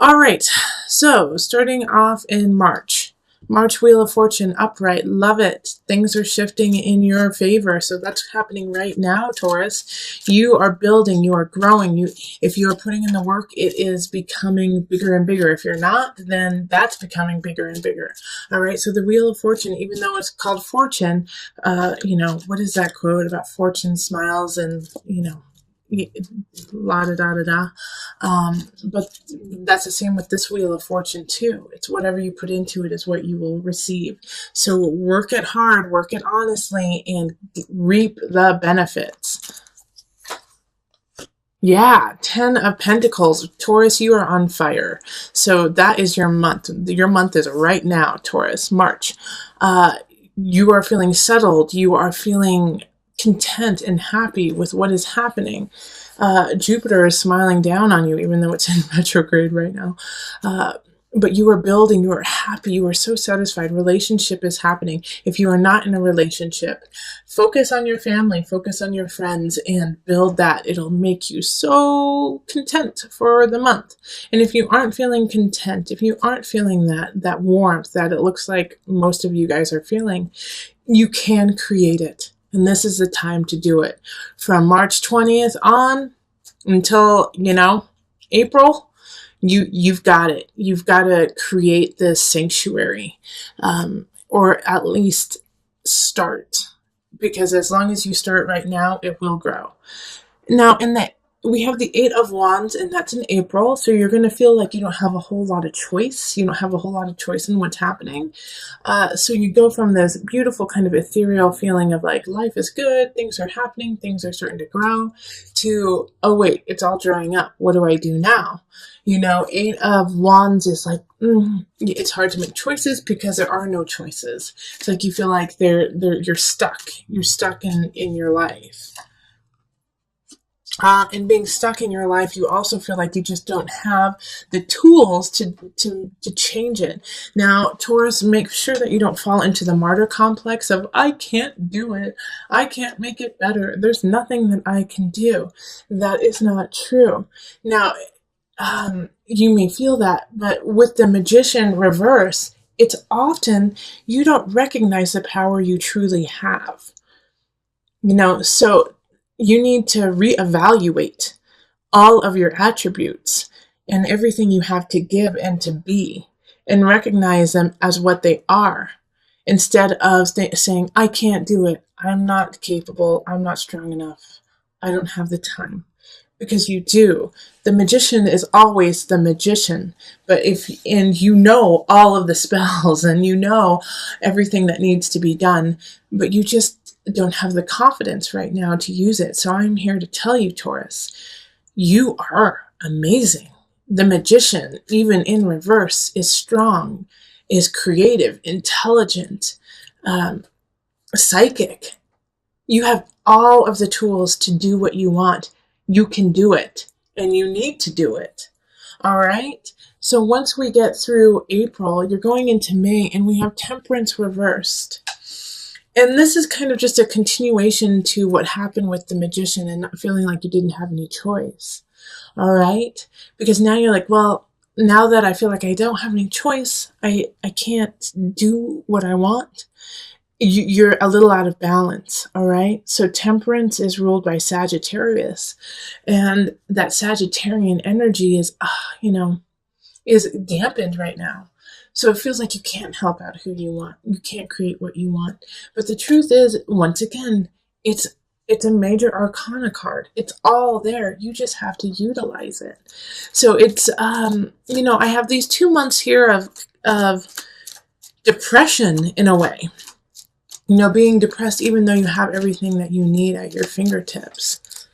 All right, so starting off in March. March Wheel of Fortune upright. Love it. Things are shifting in your favor. So that's happening right now, Taurus. You are building, you are growing. If you are putting in the work, it is becoming bigger and bigger. If you're not, then that's becoming bigger and bigger. All right, so the Wheel of Fortune, even though it's called Fortune, what is that quote about fortune smiles and, la da da da da. But that's the same with this Wheel of Fortune too. It's whatever you put into it is what you will receive. So work it hard, work it honestly, and reap the benefits. Yeah, 10 of Pentacles. Taurus, you are on fire. So that is your month. Your month is right now, Taurus, March. You are feeling settled. You are feeling content and happy with what is happening. Jupiter is smiling down on you, even though it's in retrograde right now. But you are building, you are happy, you are so satisfied. Relationship is happening. If you are not in a relationship, focus on your family, focus on your friends, and build that. It'll make you so content for the month. And if you aren't feeling content, if you aren't feeling that warmth that it looks like most of you guys are feeling, you can create it. And this is the time to do it. From March 20th on until, April, you've got it. You've got to create this sanctuary, or at least start. Because as long as you start right now, it will grow. Now, we have the 8 of Wands, and that's in April. So you're going to feel like you don't have a whole lot of choice. You don't have a whole lot of choice in what's happening. So you go from this beautiful kind of ethereal feeling of like, life is good, things are happening, things are starting to grow, to, oh wait, it's all drying up. What do I do now? 8 of Wands is like, it's hard to make choices because there are no choices. It's like you feel like you're stuck. You're stuck in your life. And being stuck in your life, you also feel like you just don't have the tools to change it. Now, Taurus, make sure that you don't fall into the martyr complex of, I can't do it. I can't make it better. There's nothing that I can do. That is not true. Now, you may feel that, but with the Magician reverse, it's often you don't recognize the power you truly have. So you need to reevaluate all of your attributes and everything you have to give and to be, and recognize them as what they are, instead of saying, I can't do it, I'm not capable, I'm not strong enough, I don't have the time. Because you do. The magician is always the magician. But all of the spells and everything that needs to be done, but you just don't have the confidence right now to use it. So I'm here to tell you, Taurus, you are amazing. The magician, even in reverse, is strong, is creative, intelligent, psychic. You have all of the tools to do what you want. You can do it, and you need to do it. All right? So once we get through April, you're going into May, and we have Temperance reversed. And this is kind of just a continuation to what happened with the Magician and not feeling like you didn't have any choice. All right? Because now you're like, well, now that I feel like I don't have any choice, I can't do what I want. You're a little out of balance, all right? So Temperance is ruled by Sagittarius, and that Sagittarian energy is dampened right now. So it feels like you can't help out who you want. You can't create what you want. But the truth is, once again, it's a major arcana card. It's all there. You just have to utilize it. So it's, I have these 2 months here of depression in a way. Being depressed even though you have everything that you need at your fingertips.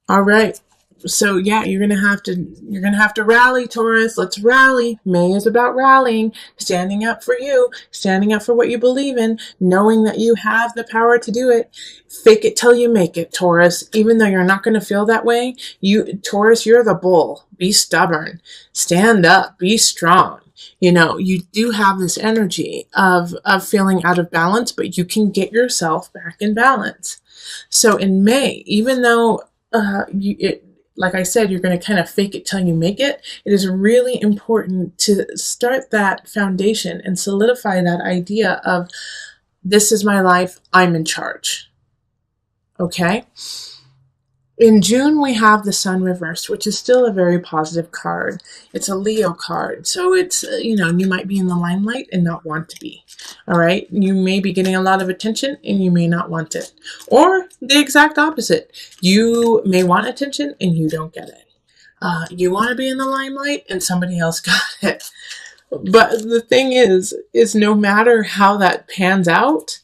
All right. So yeah, you're going to have to rally, Taurus. Let's rally. May is about rallying, standing up for you, standing up for what you believe in, knowing that you have the power to do it. Fake it till you make it, Taurus. Even though you're not going to feel that way, Taurus, you're the bull. Be stubborn. Stand up. Be strong. You do have this energy of feeling out of balance, but you can get yourself back in balance. So in May, even though like I said, you're going to kind of fake it till you make it. It is really important to start that foundation and solidify that idea of, this is my life, I'm in charge. Okay? In June, we have the Sun reversed, which is still a very positive card. It's a Leo card, so it's, you might be in the limelight and not want to be. All right? You may be getting a lot of attention and you may not want it. Or the exact opposite. You may want attention and you don't get it. You want to be in the limelight and somebody else got it. But the thing is no matter how that pans out,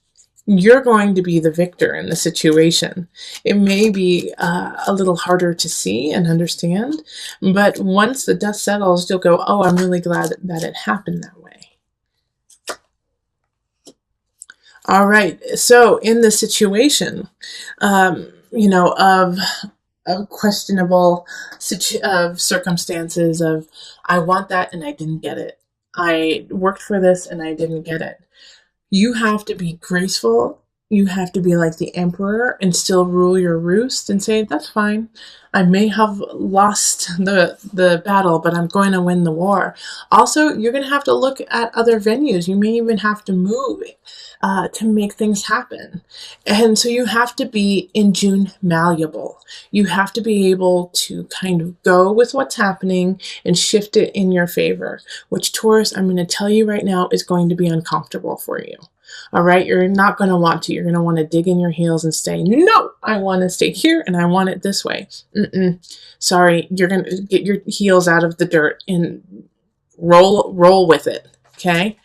you're going to be the victor in the situation. It may be a little harder to see and understand, but once the dust settles, you'll go, oh, I'm really glad that it happened that way. All right, so in the situation, of questionable circumstances of, I want that and I didn't get it. I worked for this and I didn't get it. You have to be graceful. You have to be like the emperor and still rule your roost and say, that's fine. I may have lost the battle, but I'm going to win the war. Also, you're going to have to look at other venues. You may even have to move to make things happen. And so you have to be, in June, malleable. You have to be able to kind of go with what's happening and shift it in your favor, which, Taurus, I'm going to tell you right now, is going to be uncomfortable for you. All right, you're not going to want to. You're going to want to dig in your heels and say, no, I want to stay here and I want it this way. Sorry, you're going to get your heels out of the dirt and roll with it, okay?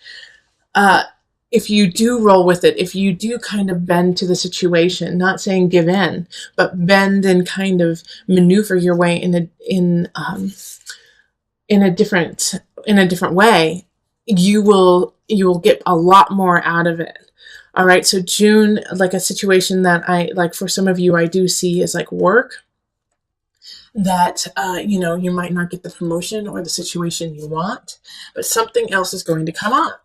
If you do roll with it, if you do kind of bend to the situation, not saying give in, but bend and kind of maneuver your way in a different way, you will get a lot more out of it. All right. So June, like a situation that for some of you, I do see is like work that, you might not get the promotion or the situation you want, but something else is going to come up.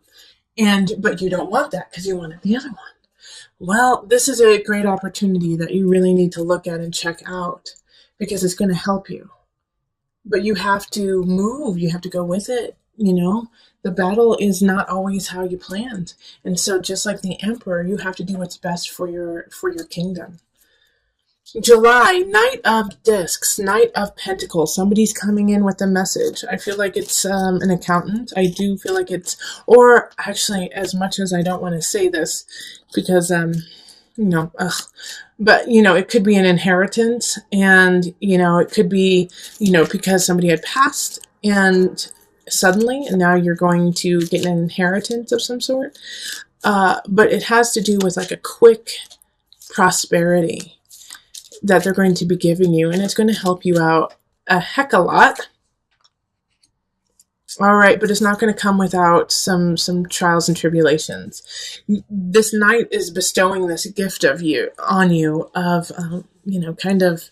But you don't want that because you wanted the other one. Well, this is a great opportunity that you really need to look at and check out because it's going to help you. But you have to move. You have to go with it. The battle is not always how you planned. And so just like the emperor, you have to do what's best for your kingdom. July, Knight of Discs, Knight of Pentacles. Somebody's coming in with a message. I feel like it's an accountant. I do feel like it's, or actually, as much as I don't want to say this, because, but, it could be an inheritance, and, it could be, because somebody had passed, and suddenly, and now you're going to get an inheritance of some sort. But it has to do with like a quick prosperity that they're going to be giving you, and it's going to help you out a heck of a lot. All right, but it's not going to come without some trials and tribulations. This knight is bestowing this gift of on you of kind of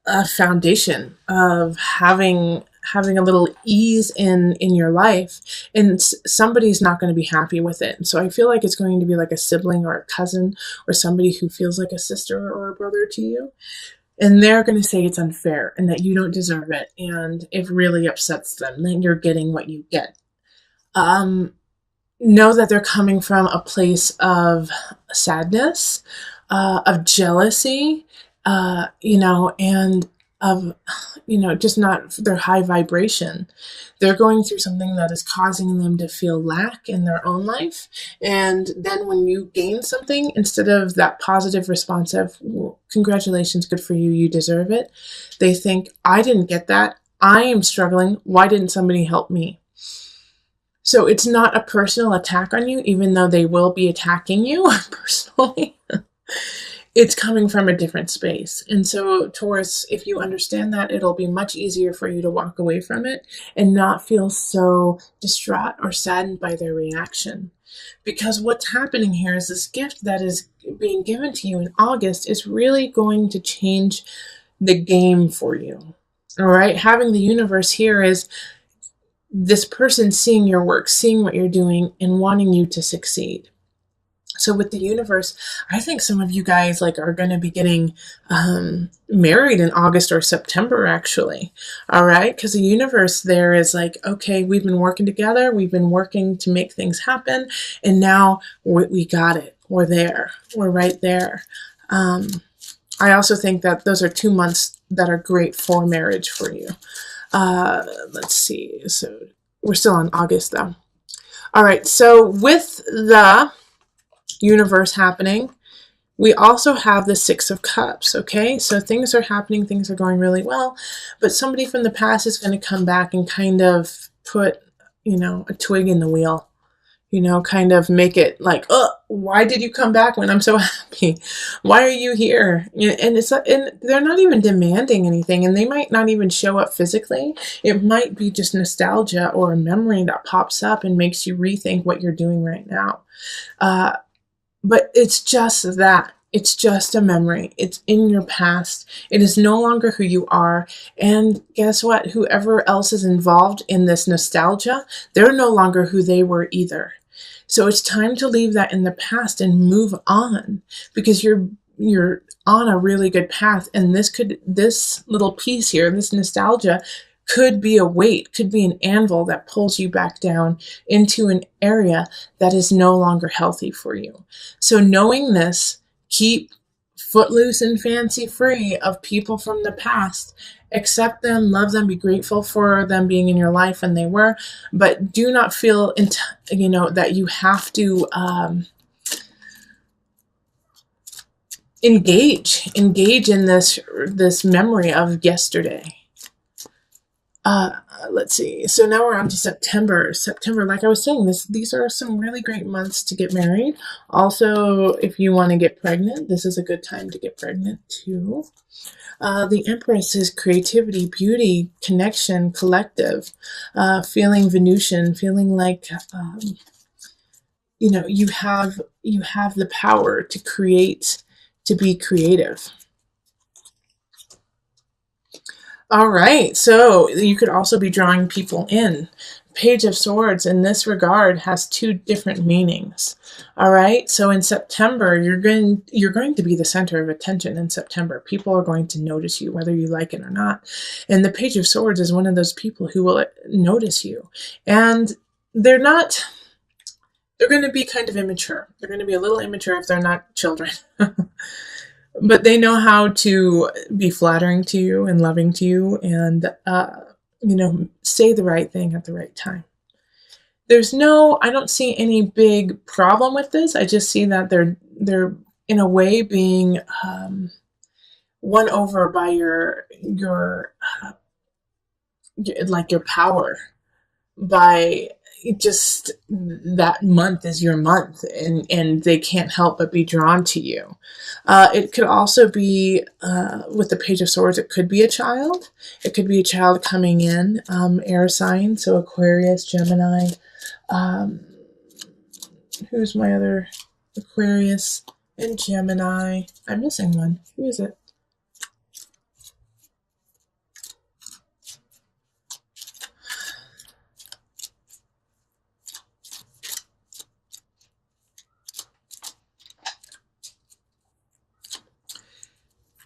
a foundation of having a little ease in your life, and somebody's not going to be happy with it. And so I feel like it's going to be like a sibling or a cousin or somebody who feels like a sister or a brother to you. And they're going to say it's unfair and that you don't deserve it. And it really upsets them that you're getting what you get. Know that they're coming from a place of sadness, of jealousy, and of, just not their high vibration. They're going through something that is causing them to feel lack in their own life. And then when you gain something, instead of that positive response of, well, congratulations, good for you, you deserve it, they think, I didn't get that. I am struggling. Why didn't somebody help me? So it's not a personal attack on you, even though they will be attacking you personally. It's coming from a different space. And so, Taurus, if you understand that, it'll be much easier for you to walk away from it and not feel so distraught or saddened by their reaction. Because what's happening here is this gift that is being given to you in August is really going to change the game for you. All right? Having the universe here is this person seeing your work, seeing what you're doing, and wanting you to succeed. So with the universe, I think some of you guys like are going to be getting married in August or September, actually. All right, because the universe there is like, okay, we've been working together, we've been working to make things happen, and now we got it. We're there. We're right there. I also think that those are 2 months that are great for marriage for you. Let's see. So we're still on August though. All right. So with the universe happening, we also have the Six of Cups, okay? So things are happening, things are going really well, but somebody from the past is going to come back and kind of put, a twig in the wheel, kind of make it like, oh, why did you come back when I'm so happy? Why are you here? And they're not even demanding anything, and they might not even show up physically. It might be just nostalgia or a memory that pops up and makes you rethink what you're doing right now. But it's just that. It's just a memory. It's in your past. It is no longer who you are. And guess what? Whoever else is involved in this nostalgia, they're no longer who they were either. So it's time to leave that in the past and move on, because you're on a really good path. And this little piece here, this nostalgia, could be a weight, could be an anvil that pulls you back down into an area that is no longer healthy for you. So knowing this, keep footloose and fancy free of people from the past. Accept them, love them, be grateful for them being in your life when they were, but do not feel, that you have to engage in this memory of yesterday. Let's see. So now we're on to September. September, like I was saying, these are some really great months to get married. Also, if you want to get pregnant, this is a good time to get pregnant too. The Empress is creativity, beauty, connection, collective, feeling Venusian, feeling like, you have the power to create, to be creative. All right, so you could also be drawing people in. Page of Swords in this regard has two different meanings. All right, so in September, you're going to be the center of attention in September. People are going to notice you, whether you like it or not. And the Page of Swords is one of those people who will notice you. And they're going to be kind of immature. They're going to be a little immature if they're not children. But they know how to be flattering to you and loving to you and, say the right thing at the right time. I don't see any big problem with this. I just see that they're in a way being won over by your power, by just that month is your month, and they can't help but be drawn to you. It could also be, with the Page of Swords, it could be a child. It could be a child coming in, air sign, so Aquarius, Gemini. Who's my other Aquarius and Gemini? I'm missing one. Who is it?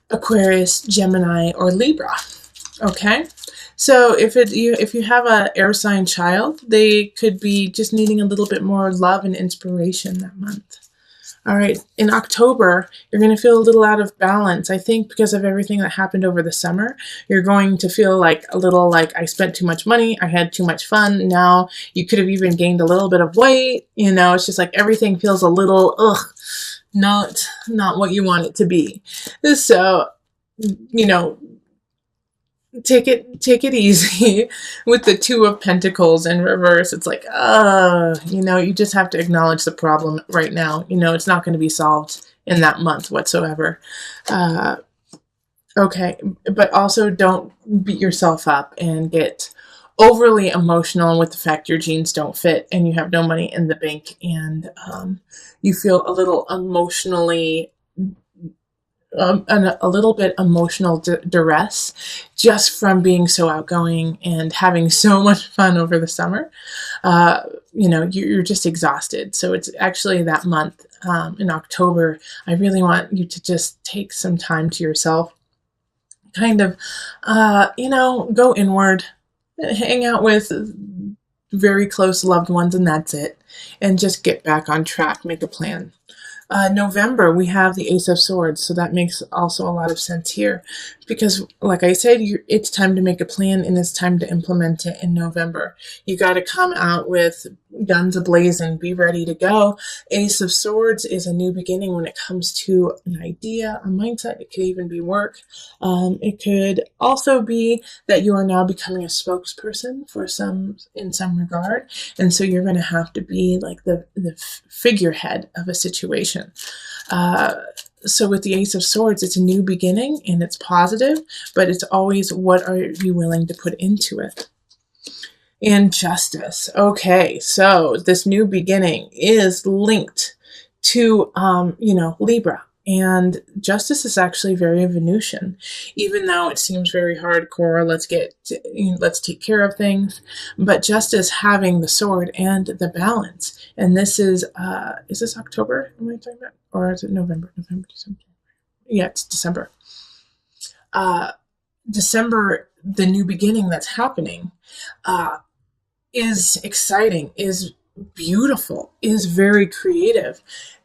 Aquarius, Gemini, or Libra. Okay, so if you have an air sign child, they could be just needing a little bit more love and inspiration that month. All right, in October, you're going to feel a little out of balance. I think because of everything that happened over the summer, you're going to feel like a little like, I spent too much money, I had too much fun. Now you could have even gained a little bit of weight. It's just like everything feels a little, not what you want it to be. So, take it easy. With the Two of Pentacles in reverse, it's like, you just have to acknowledge the problem right now. It's not going to be solved in that month whatsoever. Okay, but also don't beat yourself up and get overly emotional with the fact your jeans don't fit and you have no money in the bank, and you feel a little emotionally a little bit emotional duress just from being so outgoing and having so much fun over the summer. You're just exhausted. So it's actually that month in October, I really want you to just take some time to yourself, kind of, go inward, hang out with very close loved ones, and that's it. And just get back on track, make a plan. November, we have the Ace of Swords, so that makes also a lot of sense here. Because, like I said, it's time to make a plan and it's time to implement it in November. You got to come out with guns ablazing, be ready to go. Ace of Swords is a new beginning when it comes to an idea, a mindset. It could even be work. It could also be that you are now becoming a spokesperson for in some regard, and so you're going to have to be like the figurehead of a situation. So with the Ace of Swords, it's a new beginning and it's positive, but it's always, what are you willing to put into it? And Justice. Okay, so this new beginning is linked to, Libra. And Justice is actually very Venusian, even though it seems very hardcore. Let's take care of things. But Justice having the sword and the balance. And this is this October? Am I talking about? Or is it November? November, December? Yeah, it's December. December, the new beginning that's happening, is exciting, is beautiful, is very creative.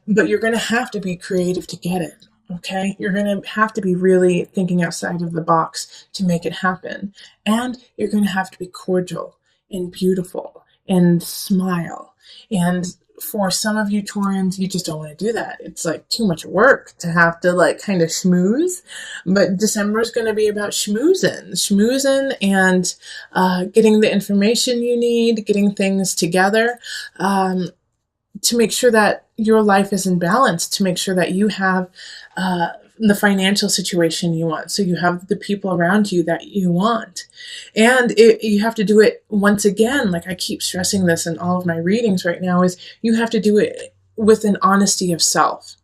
But you're going to have to be creative to get it, okay? You're going to have to be really thinking outside of the box to make it happen. And you're going to have to be cordial and beautiful and smile. And for some of you Taurians, you just don't want to do that. It's like too much work to have to like kind of schmooze. But December is going to be about schmoozing and getting the information you need, getting things together, to make sure that your life is in balance, to make sure that you have the financial situation you want, so you have the people around you that you want. And you have to do it, once again, like I keep stressing this in all of my readings right now, is you have to do it with an honesty of self.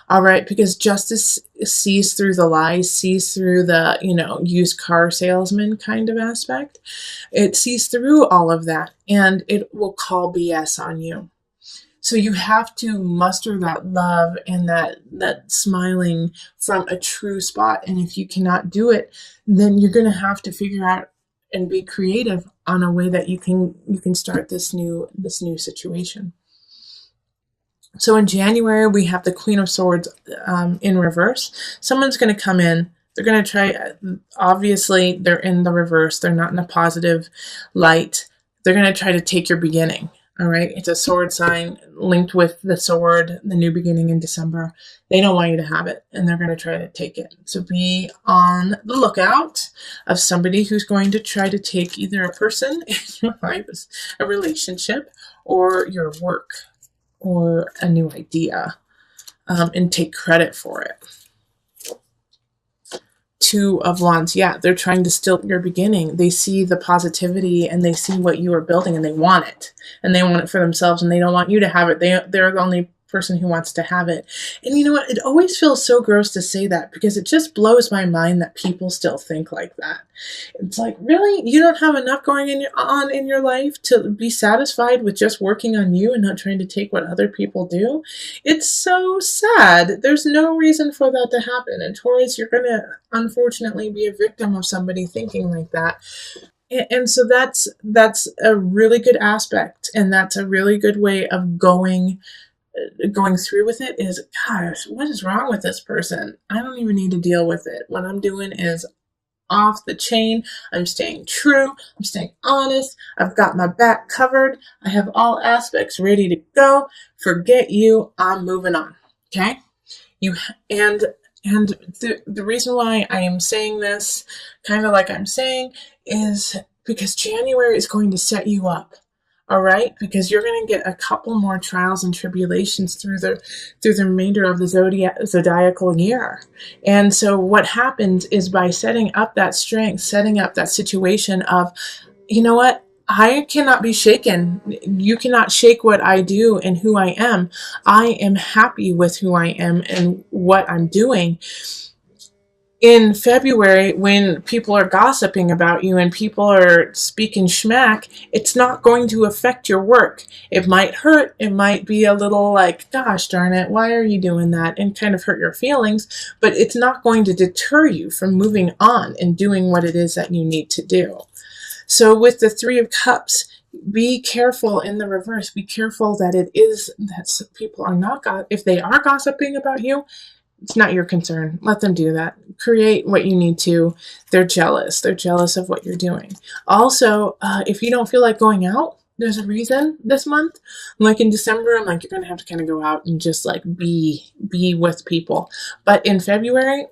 All right, because Justice sees through the lies, sees through the, used car salesman kind of aspect. It sees through all of that, and it will call BS on you. So you have to muster that love and that smiling from a true spot. And if you cannot do it, then you're going to have to figure out and be creative on a way that you can start this new situation. So in January, we have the Queen of Swords in reverse. Someone's going to come in. They're going to try, obviously, they're in the reverse. They're not in a positive light. They're going to try to take your beginning. All right, it's a sword sign linked with the sword, the new beginning in December. They don't want you to have it, and they're going to try to take it. So be on the lookout of somebody who's going to try to take either a person in your life, a relationship, or your work, or a new idea, and take credit for it. Two of Wands, yeah, they're trying to steal your beginning. They see the positivity and they see what you are building and they want it. And they want it for themselves and they don't want you to have it. They're the only person who wants to have it. And you know what? It always feels so gross to say that because it just blows my mind that people still think like that. It's like, really? You don't have enough going on in your life to be satisfied with just working on you and not trying to take what other people do? It's so sad. There's no reason for that to happen. And Taurus, you're going to unfortunately be a victim of somebody thinking like that. And so that's a really good aspect. And that's a really good way of going through with it is, gosh, what is wrong with this person? I don't even need to deal with it. What I'm doing is off the chain. I'm staying true. I'm staying honest. I've got my back covered. I have all aspects ready to go. Forget you. I'm moving on. Okay? And the reason why I am saying this, kind of like I'm saying, is because January is going to set you up. All right, because you're going to get a couple more trials and tribulations through the remainder of the zodiacal year. And so what happens is by setting up that strength, setting up that situation of, you know what, I cannot be shaken. You cannot shake what I do and who I am. I am happy with who I am and what I'm doing. In February, when people are gossiping about you and people are speaking schmack, it's not going to affect your work. It might hurt. It might be a little like, gosh darn it, why are you doing that? And kind of hurt your feelings, but it's not going to deter you from moving on and doing what it is that you need to do. So with the Three of Cups, be careful in the reverse. Be careful that it is that people are not, if they are gossiping about you, it's not your concern. Let them do that. Create what you need to. They're jealous. They're jealous of what you're doing. Also, if you don't feel like going out, there's a reason this month. Like in December, I'm like, you're going to have to kind of go out and just like be with people. But in February,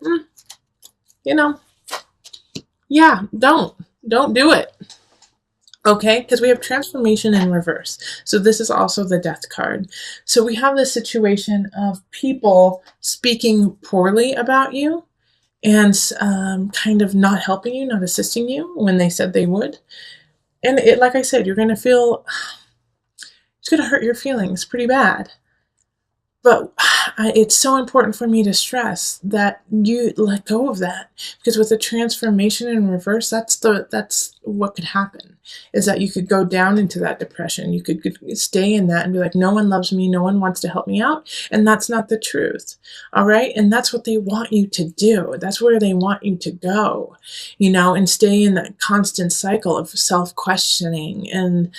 yeah, don't do it. Okay, because we have transformation in reverse. So this is also the death card. So we have this situation of people speaking poorly about you and kind of not helping you, not assisting you when they said they would. And it, like I said, you're going to feel, it's going to hurt your feelings pretty bad. But it's so important for me to stress that you let go of that, because with the transformation in reverse, that's what could happen, is that you could go down into that depression. You could stay in that and be like, no one loves me, no one wants to help me out, and that's not the truth. All right, and that's what they want you to do. That's where they want you to go, and stay in that constant cycle of self-questioning and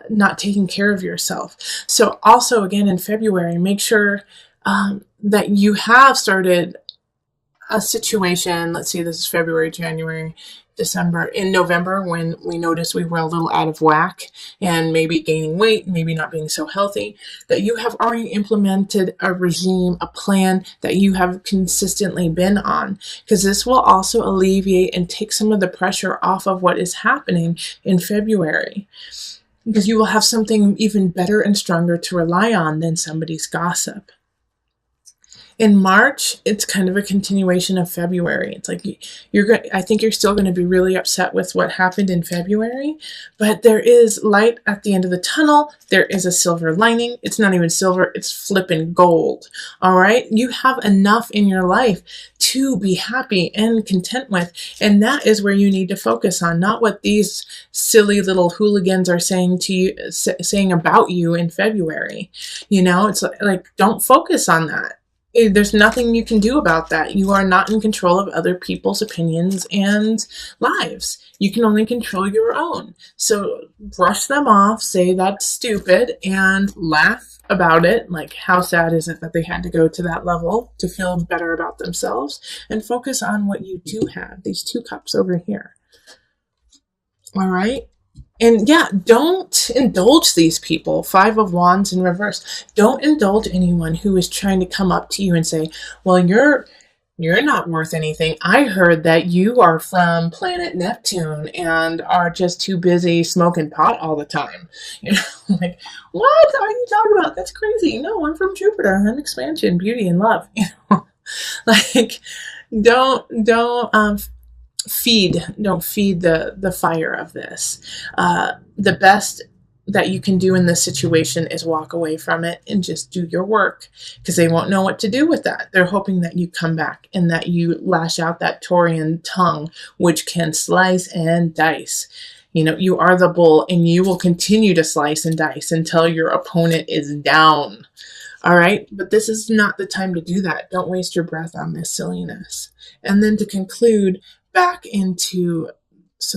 not taking care of yourself. So also, again, in February, make sure that you have started a situation. Let's see, this is February, January, December. In November, when we noticed we were a little out of whack and maybe gaining weight, maybe not being so healthy, that you have already implemented a regime, a plan that you have consistently been on, because this will also alleviate and take some of the pressure off of what is happening in February, because you will have something even better and stronger to rely on than somebody's gossip. In March, it's kind of a continuation of February. It's like I think you're still going to be really upset with what happened in February, but there is light at the end of the tunnel. There is a silver lining. It's not even silver, it's flipping gold. All right? You have enough in your life to be happy and content with, and that is where you need to focus on, not what these silly little hooligans are saying to you, saying about you in February. It's like don't focus on that. There's nothing you can do about that. You are not in control of other people's opinions and lives. You can only control your own. So brush them off, say that's stupid, and laugh about it. Like, how sad is it that they had to go to that level to feel better about themselves? And focus on what you do have, these 2 cups over here. All right? And yeah, don't indulge these people. 5 of Wands in reverse. Don't indulge anyone who is trying to come up to you and say, well, you're not worth anything. I heard that you are from planet Neptune and are just too busy smoking pot all the time. Like, what are you talking about? That's crazy. No, I'm from Jupiter. I'm expansion, beauty, and love. Like, don't feed the fire of this. The best that you can do in this situation is walk away from it and just do your work, because they won't know what to do with that. They're hoping that you come back and that you lash out that Taurian tongue, which can slice and dice. You are the bull, and you will continue to slice and dice until your opponent is down. All right, but this is not the time to do that. Don't waste your breath on this silliness. And then to conclude, back into, this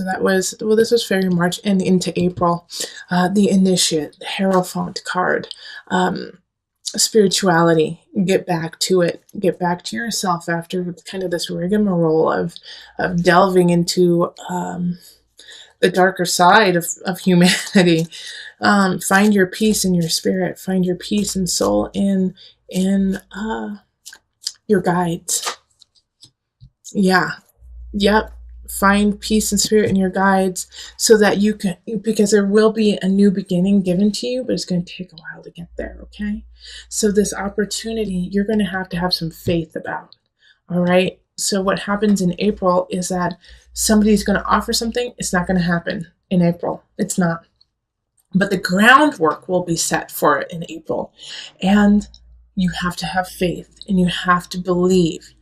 was February, March, and into April, the Initiate, the Hierophant card, spirituality, get back to it, get back to yourself after kind of this rigmarole of delving into the darker side of humanity. Find your peace in your spirit, find your peace and soul in your guides. Yeah. Yep. Find peace and spirit in your guides, so that you can, because there will be a new beginning given to you, but it's going to take a while to get there. Okay. So this opportunity, you're going to have some faith about. All right. So what happens in April is that somebody's going to offer something. It's not going to happen in April. It's not. But the groundwork will be set for it in April. And you have to have faith. and you have to believe.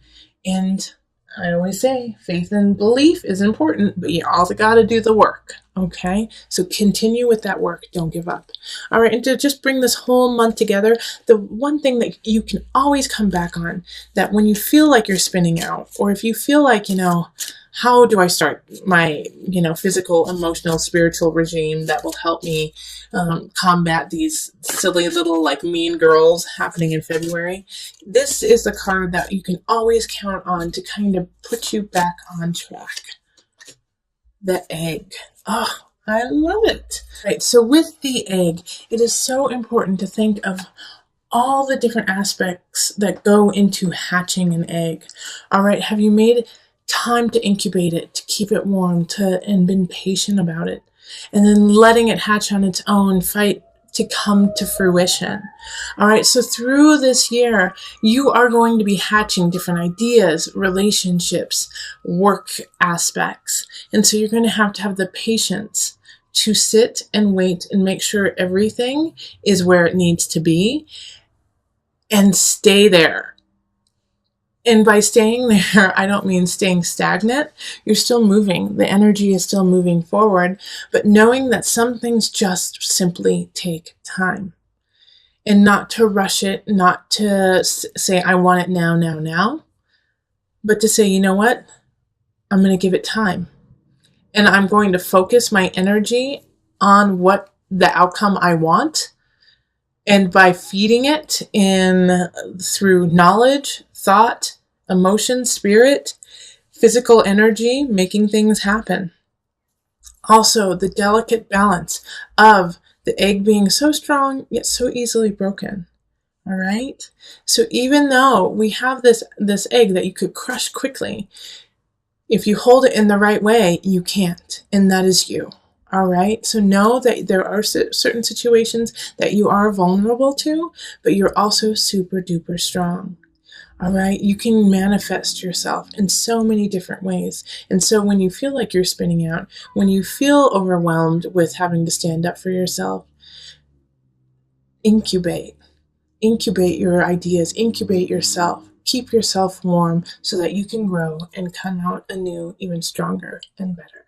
And I always say faith and belief is important, but you also got to do the work. Okay, so continue with that work. Don't give up. All right, and to just bring this whole month together, the one thing that you can always come back on, that when you feel like you're spinning out, or if you feel like, how do I start my, physical, emotional, spiritual regime that will help me combat these silly little mean girls happening in February? This is the card that you can always count on to kind of put you back on track. The egg. Oh, I love it. Right, so with the egg, it is so important to think of all the different aspects that go into hatching an egg. All right, have you made time to incubate it, to keep it warm, and been patient about it, and then letting it hatch on its own, fight to come to fruition? All right, so through this year, you are going to be hatching different ideas, relationships, work aspects, and so you're going to have the patience to sit and wait and make sure everything is where it needs to be, and stay there. And by staying there, I don't mean staying stagnant. You're still moving. The energy is still moving forward, but knowing that some things just simply take time. And not to rush it, not to say, I want it now, but to say, you know what? I'm going to give it time. And I'm going to focus my energy on what the outcome I want. And by feeding it through knowledge, thought, emotion, spirit, physical energy, making things happen. Also, the delicate balance of the egg being so strong, yet so easily broken. All right? So even though we have this egg that you could crush quickly, if you hold it in the right way, you can't. And that is you. All right. So know that there are certain situations that you are vulnerable to, but you're also super duper strong. All right. You can manifest yourself in so many different ways. And so when you feel like you're spinning out, when you feel overwhelmed with having to stand up for yourself, incubate your ideas, incubate yourself, keep yourself warm so that you can grow and come out anew, even stronger and better.